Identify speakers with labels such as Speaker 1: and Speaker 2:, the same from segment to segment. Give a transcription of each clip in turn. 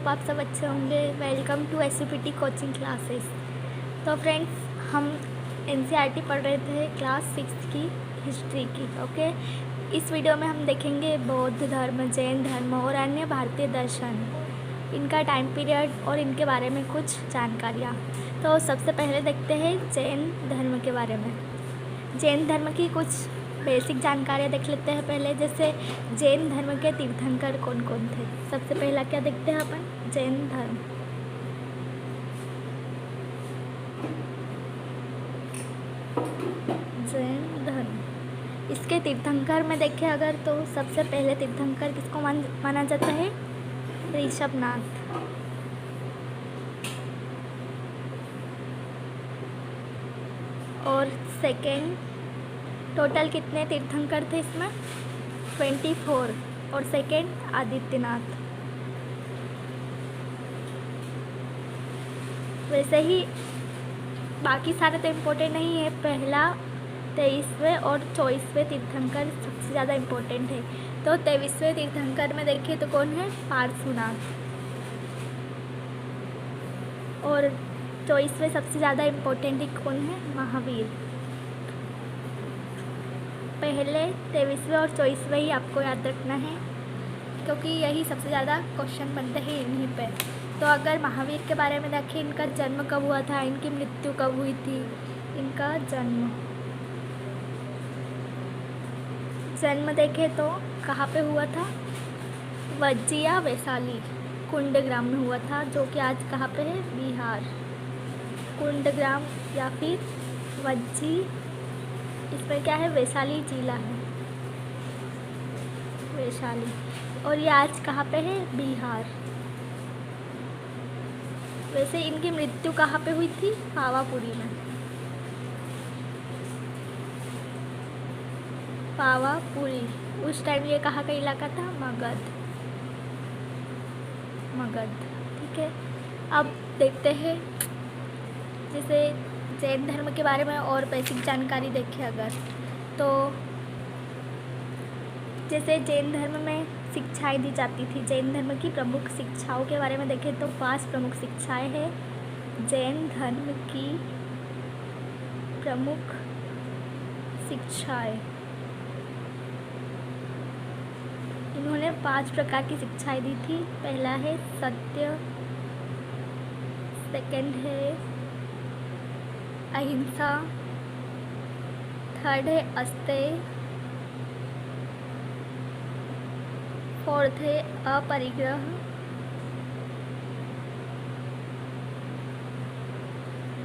Speaker 1: Hope आप सब अच्छे होंगे। Welcome to SUPT coaching classes. तो फ्रेंड्स, हम NCERT पढ़ रहे थे क्लास 6 की हिस्ट्री की। ओके, इस वीडियो में हम देखेंगे बौद्ध धर्म, जैन धर्म और अन्य भारतीय दर्शन, इनका टाइम पीरियड और इनके बारे में कुछ जानकारियाँ। तो सबसे पहले देखते हैं जैन धर्म के बारे में। जैन धर्म की कुछ बेसिक जानकारियाँ देख लेते हैं पहले। जैसे जैन धर्म के तीर्थंकर कौन कौन थे। सबसे पहला क्या देखते हैं अपन, जैन धर्म। जैन धर्म, इसके तीर्थंकर में देखें अगर तो सबसे पहले तीर्थंकर किसको माना जाता है, ऋषभनाथ। और सेकेंड, टोटल कितने तीर्थंकर थे इसमें, 24। और सेकेंड आदित्यनाथ। वैसे ही बाकी सारे तो इम्पोर्टेंट नहीं है, पहला 23वें और 24वें तीर्थंकर सबसे ज़्यादा इम्पोर्टेंट है। तो 23वें तीर्थंकर में देखिए तो कौन है, पार्श्वनाथ। और 24वें सबसे ज़्यादा इम्पोर्टेंट कौन है, महावीर। पहले 23वें और 24वें ही आपको याद रखना है, क्योंकि यही सबसे ज़्यादा क्वेश्चन बनते हैं इन्हीं पे। तो अगर महावीर के बारे में देखें, इनका जन्म कब हुआ था, इनकी मृत्यु कब हुई थी। इनका जन्म देखें तो कहाँ पे हुआ था, वज्जी या वैशाली कुंडग्राम में हुआ था, जो कि आज कहाँ पे है, बिहार। कुंडग्राम या फिर वज्जी, इसमें क्या है, वैशाली जिला है, वैशाली। और ये आज कहाँ पे है, बिहार। वैसे इनकी मृत्यु कहाँ पे हुई थी, पावापुरी में। पावापुरी, उस टाइम ये कहाँ का इलाका था, मगध। ठीक है, अब देखते हैं जैसे जैन धर्म के बारे में और बेसिक जानकारी देखें अगर तो, जैसे जैन धर्म में शिक्षाएं दी जाती थी। जैन धर्म की प्रमुख शिक्षाओं के बारे में देखें तो 5 प्रमुख शिक्षाएं हैं जैन धर्म की प्रमुख शिक्षाएं। इन्होंने 5 प्रकार की शिक्षाएं दी थी। पहला है सत्य, सेकंड है अहिंसा, थर्ड है अस्तेय, फोर्थ है अपरिग्रह,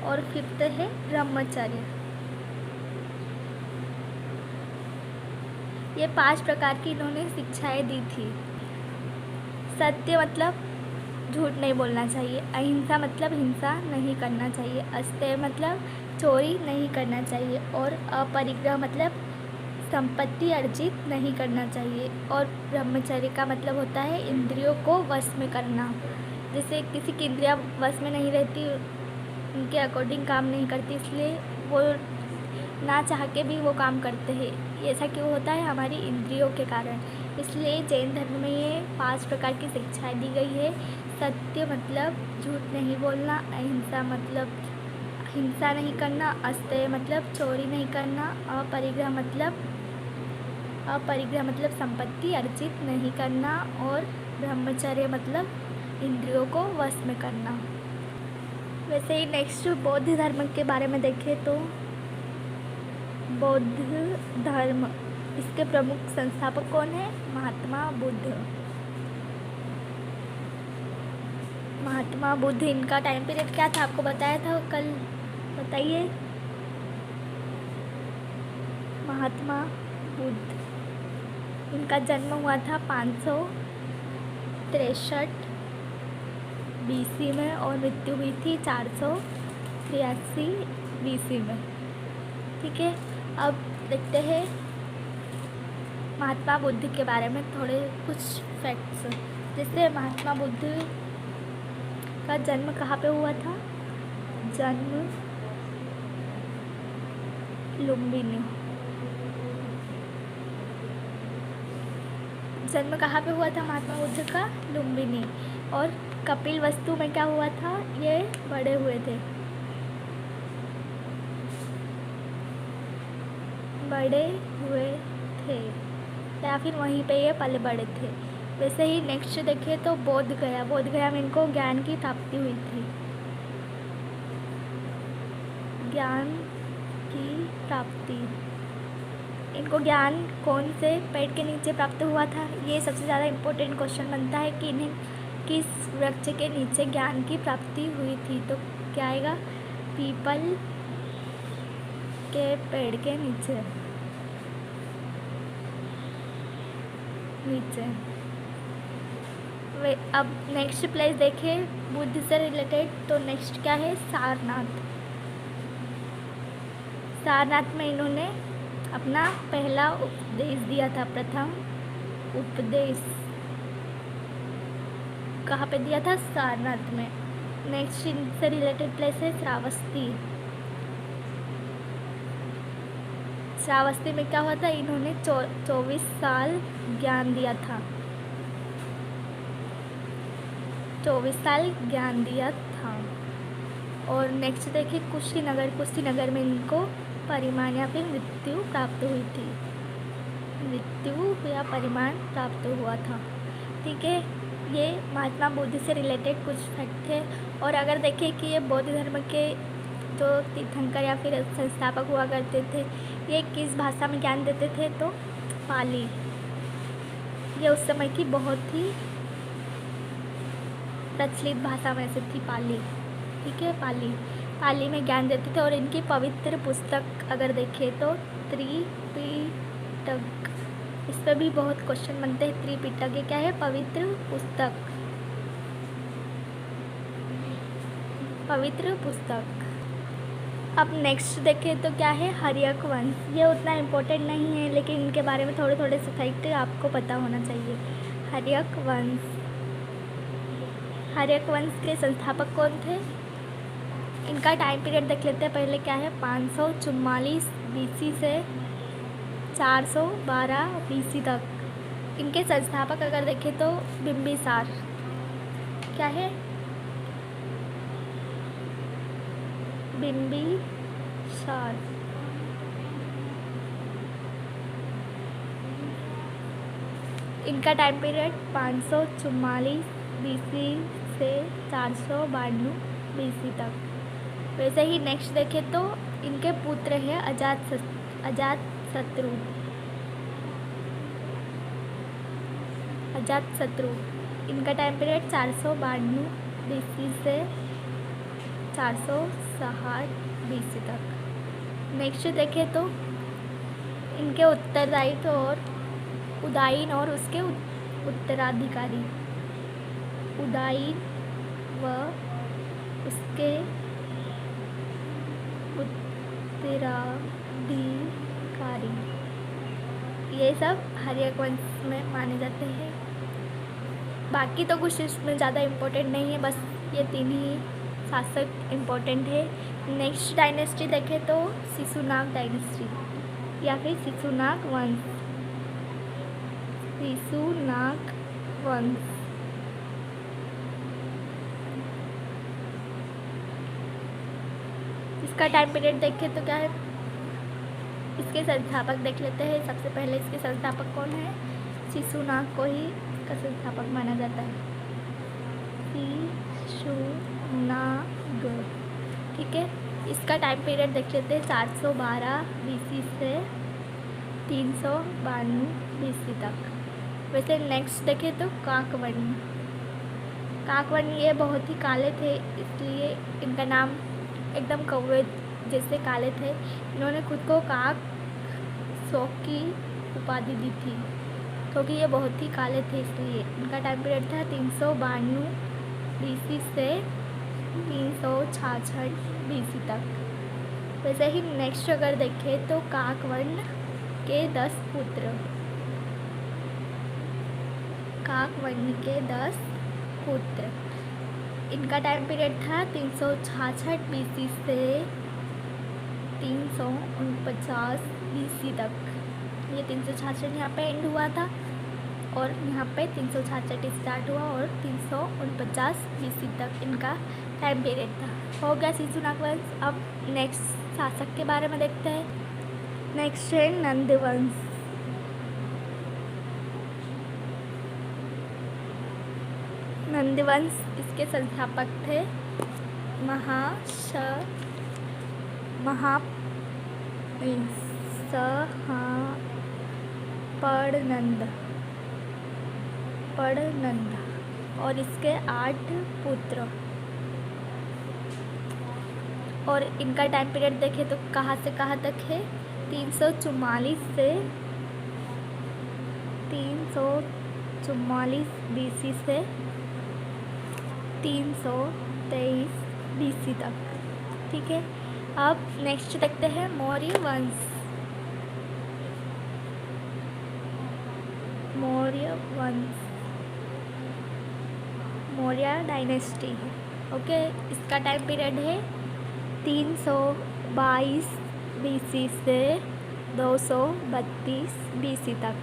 Speaker 1: और फिफ्थ है ब्रह्मचर्य। ये 5 प्रकार की इन्होंने शिक्षाएं दी थी। सत्य मतलब झूठ नहीं बोलना चाहिए, अहिंसा मतलब हिंसा नहीं करना चाहिए, अस्तेय मतलब चोरी नहीं करना चाहिए, और अपरिग्रह मतलब संपत्ति अर्जित नहीं करना चाहिए, और ब्रह्मचर्य का मतलब होता है इंद्रियों को वश में करना। जैसे किसी की इंद्रियां वश में नहीं रहती, उनके अकॉर्डिंग काम नहीं करती, इसलिए वो ना चाह के भी वो काम करते हैं। ऐसा क्यों होता है, हमारी इंद्रियों के कारण। इसलिए जैन धर्म में ये 5 प्रकार की शिक्षाएं दी गई है। सत्य मतलब झूठ नहीं बोलना, अहिंसा मतलब हिंसा नहीं करना, अस्तेय मतलब चोरी नहीं करना, अपरिग्रह मतलब संपत्ति अर्जित नहीं करना, और ब्रह्मचर्य मतलब इंद्रियों को वश में करना। वैसे ही नेक्स्ट बौद्ध धर्म के बारे में देखें तो बौद्ध धर्म, इसके प्रमुख संस्थापक कौन है, महात्मा बुद्ध। महात्मा बुद्ध, इनका टाइम पीरियड क्या था, आपको बताया था कल, बताइए। महात्मा बुद्ध, इनका जन्म हुआ था 563 BC में, और मृत्यु हुई थी 483 BC में। ठीक है, अब देखते हैं महात्मा बुद्ध के बारे में थोड़े कुछ फैक्ट्स। जैसे महात्मा बुद्ध का जन्म कहाँ पे हुआ था, जन्म लुम्बिनी। जन्म कहाँ पे हुआ था महात्मा बुद्ध का, लुम्बिनी। और कपिल वस्तु में क्या हुआ था, ये बड़े हुए थे, बड़े हुए थे, या फिर वहीं पे ये पले बड़े थे। वैसे ही नेक्स्ट देखिए तो बोध गया, बोध गया में इनको ज्ञान की प्राप्ति हुई थी, ज्ञान की प्राप्ति। इनको ज्ञान कौन से पेड़ के नीचे प्राप्त हुआ था, ये सबसे ज़्यादा इम्पोर्टेंट क्वेश्चन बनता है कि इन्हें किस वृक्ष के नीचे ज्ञान की प्राप्ति हुई थी। तो क्या आएगा, पीपल के पेड़ के नीचे, अब नेक्स्ट प्लेस देखिए बुद्ध से रिलेटेड। तो नेक्स्ट क्या है, सारनाथ। सारनाथ में इन्होंने अपना पहला उपदेश दिया था, प्रथम उपदेश कहाँ पे दिया था, सारनाथ में। नेक्स्ट इनसे रिलेटेड प्लेस है श्रावस्ती। श्रावस्ती में क्या हुआ था, इन्होंने 24 साल ज्ञान दिया था, 24 साल ज्ञान दिया था। और नेक्स्ट देखिए कुशीनगर। कुशीनगर में इनको परिमाण या फिर मृत्यु प्राप्त हुई थी, मृत्यु या परिमाण प्राप्त हुआ था। ठीक है, ये महात्मा बुद्ध से रिलेटेड कुछ फैक्ट थे। और अगर देखें कि ये बौद्ध धर्म के जो तीर्थंकर या फिर संस्थापक हुआ करते थे, ये किस भाषा में ज्ञान देते थे, तो पाली। ये उस समय की बहुत ही प्रचलित भाषा में से थी, पाली। ठीक है, पाली में ज्ञान देते थे। और इनकी पवित्र पुस्तक अगर देखें तो त्रिपिटक, इस पर भी बहुत क्वेश्चन बनते हैं। त्रिपिटक ये क्या है, पवित्र पुस्तक, पवित्र पुस्तक। अब नेक्स्ट देखें तो क्या है, हर्यक वंश। ये उतना इम्पोर्टेंट नहीं है, लेकिन इनके बारे में थोड़े थोड़े से फैक्ट आपको पता होना चाहिए। हर्यक वंश, हर्यक वंश के संस्थापक कौन थे, इनका टाइम पीरियड देख लेते हैं। पहले क्या है, 544 BC से 412 BC तक। इनके संस्थापक अगर देखें तो बिंबिसार, क्या है, बिंबिसार। इनका टाइम पीरियड 544 BC से 452 BC तक। वैसे ही नेक्स्ट देखें तो इनके पुत्र हैं अजातशत्रु। इनका टाइम पीरियड 452 BC से 460 BC तक। नेक्स्ट देखें तो इनके उत्तरदायित्व और उदायीन और उसके उत्तराधिकारी, उदायीन व उसके उत्तराधिकारी, ये सब हर्यक वंश में माने जाते हैं। बाकी तो कुछ इसमें ज़्यादा इम्पोर्टेंट नहीं है, बस ये 3 ही शासक इम्पोर्टेंट है। नेक्स्ट डायनेस्टी देखें तो शिशुनाग डायनेस्टी या फिर शिशुनाग वंश, शिशुनाग वंश। इसका टाइम पीरियड देखें तो क्या है, इसके संस्थापक देख लेते हैं। सबसे पहले इसके संस्थापक कौन है, शिशुनाग को ही इसका संस्थापक माना जाता है, शिशुनाग। ठीक है, इसका टाइम पीरियड देख लेते हैं 412 BC से 392 BC तक। वैसे नेक्स्ट देखें तो काकवन्य। काकवन्य ये बहुत ही काले थे, इसलिए इनका नाम एकदम कौवे जैसे काले थे। इन्होंने खुद को काक शौक की उपाधि दी थी, क्योंकि ये बहुत ही काले थे, इसलिए इनका टाइम पीरियड था 392 BC से 366 BC तक। वैसे ही नेक्स्ट अगर देखें तो काकवन्य के 10 पुत्र, काकवन्य के 10 पुत्र। इनका टाइम पीरियड था 366 BC से 349 BC तक। ये 366 यहाँ पे एंड हुआ था। और यहाँ पे 366 स्टार्ट हुआ और 349 BC तक इनका टाइम पीरियड था। हो गया शिशुनाग वंश। अब नेक्स्ट शासक के बारे में देखते हैं। नेक्स्ट है नंद वंश। नंद वंश इसके संस्थापक थे पड़नंद और इसके 8 पुत्र। और इनका टाइम पीरियड देखें तो कहाँ से कहाँ तक है, 344 से 344 BC से 323 BC तक। ठीक है, अब नेक्स्ट देखते हैं मौर्य वंश। मौर्य डायनेस्टी है। ओके, इसका टाइम पीरियड है 322 BC से 232 BC तक।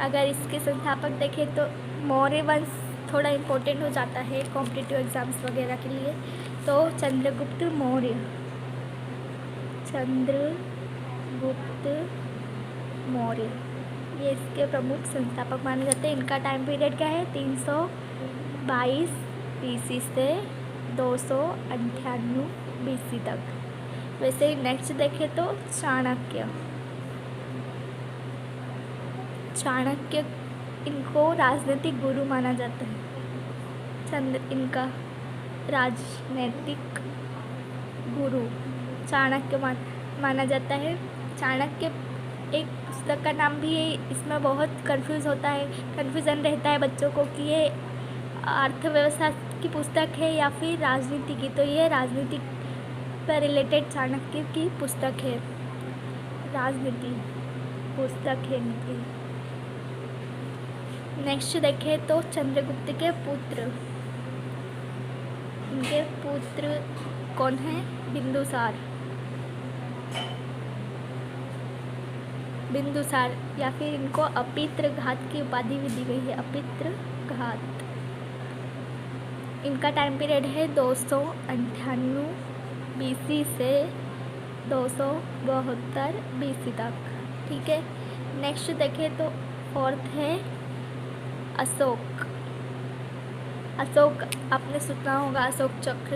Speaker 1: अगर इसके संस्थापक देखें तो मौर्य वंश थोड़ा इम्पोर्टेंट हो जाता है कॉम्पिटिटिव एग्ज़ाम्स वगैरह के लिए। तो चंद्रगुप्त मौर्य ये इसके प्रमुख संस्थापक माने जाते हैं। इनका टाइम पीरियड क्या है, 322 BC से 298 BC तक। वैसे ही नेक्स्ट देखें तो चाणक्य इनको राजनीतिक गुरु माना जाता है। इनका राजनैतिक गुरु चाणक्य माना जाता है। चाणक्य एक पुस्तक का नाम भी है, इसमें बहुत कन्फ्यूज़न रहता है बच्चों को कि ये अर्थव्यवस्था की पुस्तक है या फिर राजनीति की। तो ये राजनीति पर रिलेटेड चाणक्य की पुस्तक है, राजनीति पुस्तक है इनकी। नेक्स्ट देखें तो चंद्रगुप्त के पुत्र, इनके पुत्र कौन हैं, बिंदुसार या फिर इनको अपित्रघात की उपाधि भी दी गई है, अपित्रघात। इनका टाइम पीरियड है 298 BC से 272 BC तक। ठीक है, नेक्स्ट देखें तो फोर्थ है अशोक। आपने सुना होगा अशोक चक्र,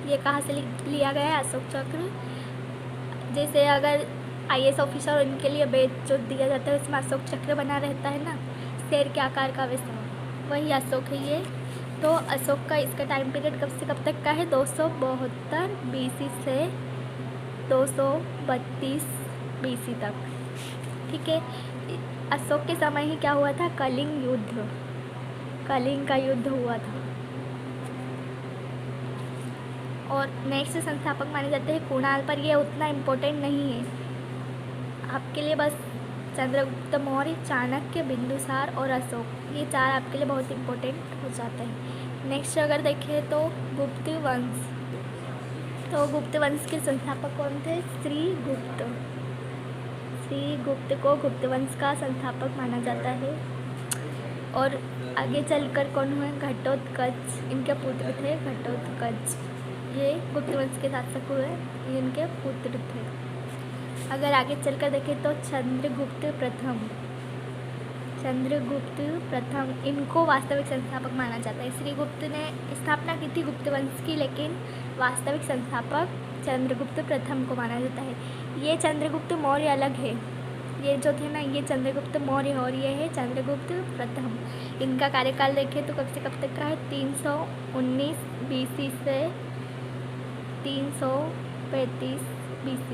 Speaker 1: ये कहाँ से लिया गया है अशोक चक्र। जैसे अगर IAS ऑफिसर और इनके लिए बेच जो दिया जाता है उसमें अशोक चक्र बना रहता है ना, शेर के आकार का, वैसा वही अशोक है ये। तो अशोक का इसका टाइम पीरियड कब से कब तक का है, 272 BC से 232 BC तक। ठीक है, अशोक के समय ही क्या हुआ था, कलिंग का युद्ध हुआ था। और नेक्स्ट संस्थापक माने जाते हैं कुणाल, पर ये उतना इम्पोर्टेंट नहीं है आपके लिए। बस चंद्रगुप्त मौर्य, चाणक्य, बिंदुसार और अशोक, ये 4 आपके लिए बहुत इम्पोर्टेंट हो जाते हैं। नेक्स्ट अगर देखें तो गुप्त वंश। तो गुप्त वंश के संस्थापक कौन थे, श्रीगुप्त को गुप्त वंश का संस्थापक माना जाता है। और आगे चलकर कौन हुए, घटोत्कच, इनके पुत्र थे घटोत्कच, ये गुप्त वंश के शासक हुए, ये इनके पुत्र थे। अगर आगे चलकर देखें तो चंद्रगुप्त प्रथम इनको वास्तविक संस्थापक माना जाता है। श्रीगुप्त ने स्थापना की थी गुप्त वंश की, लेकिन वास्तविक संस्थापक चंद्रगुप्त प्रथम को माना जाता है। ये चंद्रगुप्त मौर्य अलग है, ये जो थे ना ये चंद्रगुप्त मौर्य और ये है चंद्रगुप्त प्रथम। इनका कार्यकाल देखें तो कब से कब तक का है, 319 BC से 335 BC।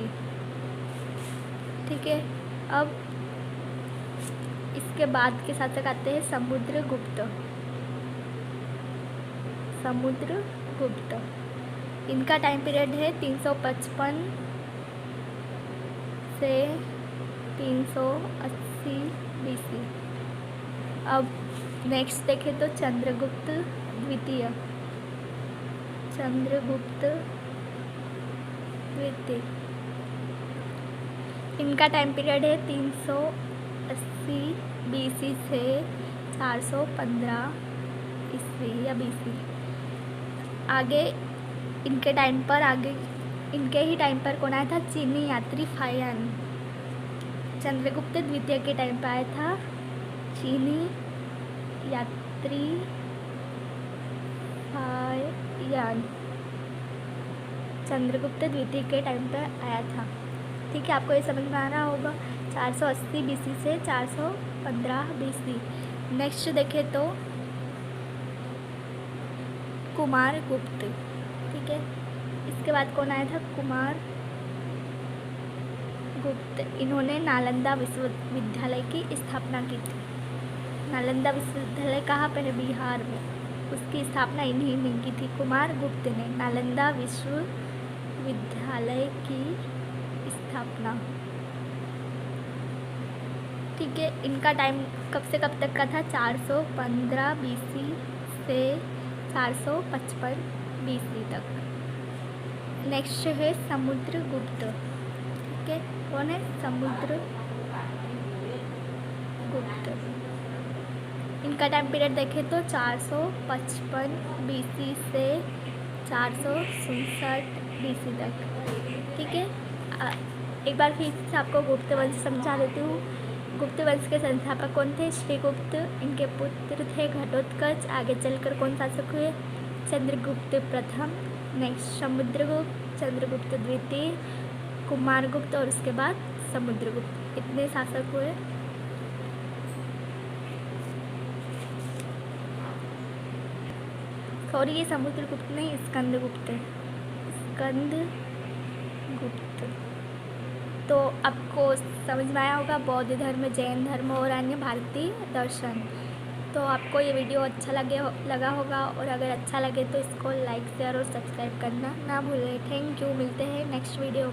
Speaker 1: ठीक है, अब इसके बाद के शासक आते हैं समुद्रगुप्त। इनका टाइम पीरियड है 355 से 380 BC। अब नेक्स्ट देखें तो चंद्रगुप्त द्वितीय, इनका टाइम पीरियड है 380 BC से 415 ईस्वी या BC। आगे इनके ही टाइम पर कौन आया था? चीनी यात्री फाहियान। चंद्रगुप्त द्वितीय के टाइम पर आया था चीनी यात्री फाहियान। चंद्रगुप्त द्वितीय के टाइम पर आया था। ठीक है, आपको ये समझ में आ रहा होगा। 480 BC से 415 BC। नेक्स्ट देखें तो कुमारगुप्त। ठीक है, इसके बाद कौन आया था? कुमारगुप्त। इन्होंने नालंदा विश्वविद्यालय की स्थापना की थी। नालंदा विश्वविद्यालय कहाँ पर है? बिहार में। उसकी स्थापना इन्हीं ने की थी, कुमारगुप्त ने नालंदा विश्वविद्यालय की स्थापना। ठीक है, इनका टाइम कब से कब तक का था? 415 BC से 455 BC तक। नेक्स्ट है समुद्रगुप्त। ठीक है, कौन है? समुद्रगुप्त। इनका टाइम पीरियड देखें तो 455 BC से 467 BC तक। ठीक है, एक बार फिर से आपको गुप्त वंश समझा देती हूँ। गुप्त वंश के संस्थापक कौन थे? श्रीगुप्त। इनके पुत्र थे घटोत्कच। आगे चलकर कौन शासक हुए? चंद्रगुप्त प्रथम। नेक्स्ट समुद्रगुप्त, चंद्रगुप्त द्वितीय, कुमारगुप्त और उसके बाद समुद्रगुप्त। इतने शासक हुए। सॉरी, ये समुद्रगुप्त नहीं, स्कंदगुप्त है। स्कंदगुप्त। तो आपको समझ में आया होगा बौद्ध धर्म, जैन धर्म और अन्य भारतीय दर्शन। तो आपको ये वीडियो अच्छा लगा होगा, और अगर अच्छा लगे तो इसको लाइक, शेयर और सब्सक्राइब करना ना भूलें। Thank you. मिलते हैं नेक्स्ट वीडियो।